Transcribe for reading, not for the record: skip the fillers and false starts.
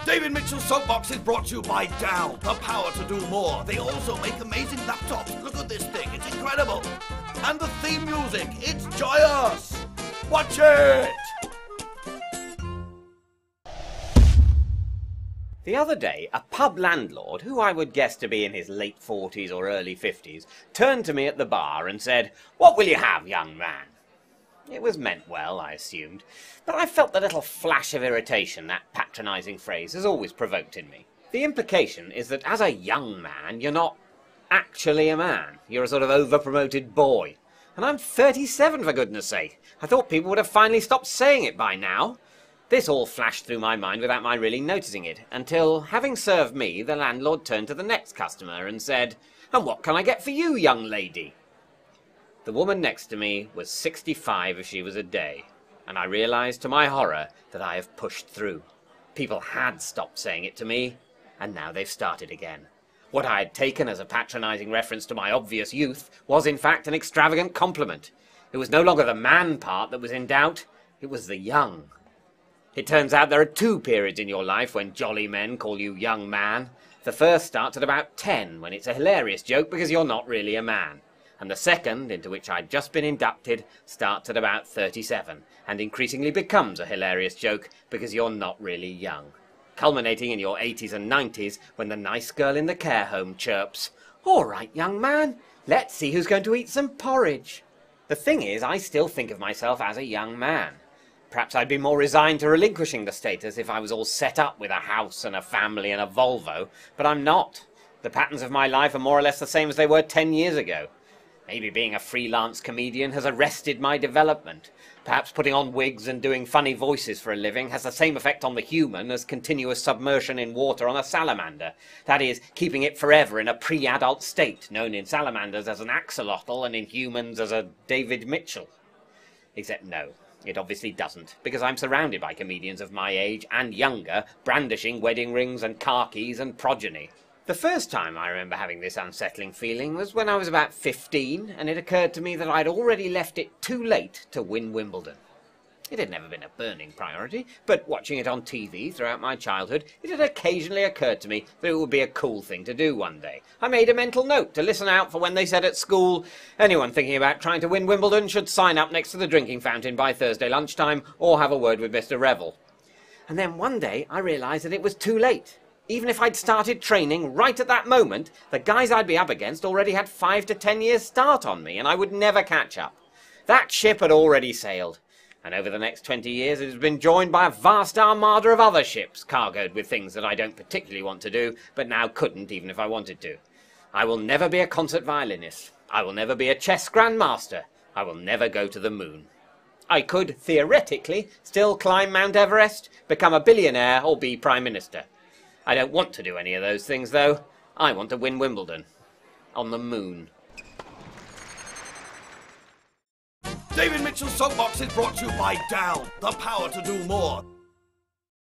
David Mitchell's Soapbox is brought to you by Dell, the power to do more. They also make amazing laptops. Look at this thing, it's incredible. And the theme music, it's joyous. Watch it! The other day, a pub landlord, who I would guess to be in his late 40s or early 50s, turned to me at the bar and said, "What will you have, young man?" It was meant well, I assumed, but I felt the little flash of irritation that patronising phrase has always provoked in me. The implication is that as a young man, you're not actually a man. You're a sort of over-promoted boy. And I'm 37, for goodness sake. I thought people would have finally stopped saying it by now. This all flashed through my mind without my really noticing it, until, having served me, the landlord turned to the next customer and said, "And what can I get for you, young lady?" The woman next to me was 65 if she was a day, and I realised to my horror that I have pushed through. People had stopped saying it to me, and now they've started again. What I had taken as a patronising reference to my obvious youth was in fact an extravagant compliment. It was no longer the man part that was in doubt, it was the young. It turns out there are two periods in your life when jolly men call you young man. The first starts at about 10, when it's a hilarious joke because you're not really a man. And the second, into which I'd just been inducted, starts at about 37, and increasingly becomes a hilarious joke because you're not really young. Culminating in your 80s and 90s when the nice girl in the care home chirps, "All right, young man, let's see who's going to eat some porridge." The thing is, I still think of myself as a young man. Perhaps I'd be more resigned to relinquishing the status if I was all set up with a house and a family and a Volvo, but I'm not. The patterns of my life are more or less the same as they were 10 years ago. Maybe being a freelance comedian has arrested my development. Perhaps putting on wigs and doing funny voices for a living has the same effect on the human as continuous submersion in water on a salamander. That is, keeping it forever in a pre-adult state, known in salamanders as an axolotl and in humans as a David Mitchell. Except no, it obviously doesn't, because I'm surrounded by comedians of my age and younger, brandishing wedding rings and car keys and progeny. The first time I remember having this unsettling feeling was when I was about 15, and it occurred to me that I'd already left it too late to win Wimbledon. It had never been a burning priority, but watching it on TV throughout my childhood, it had occasionally occurred to me that it would be a cool thing to do one day. I made a mental note to listen out for when they said at school, "Anyone thinking about trying to win Wimbledon should sign up next to the drinking fountain by Thursday lunchtime, or have a word with Mr. Revel." And then one day I realised that it was too late. Even if I'd started training right at that moment, the guys I'd be up against already had 5 to 10 years start on me, and I would never catch up. That ship had already sailed, and over the next 20 years it has been joined by a vast armada of other ships, cargoed with things that I don't particularly want to do, but now couldn't even if I wanted to. I will never be a concert violinist. I will never be a chess grandmaster. I will never go to the moon. I could, theoretically, still climb Mount Everest, become a billionaire, or be Prime Minister. I don't want to do any of those things, though. I want to win Wimbledon. On the moon. David Mitchell's Soapbox is brought to you by Dell, the power to do more.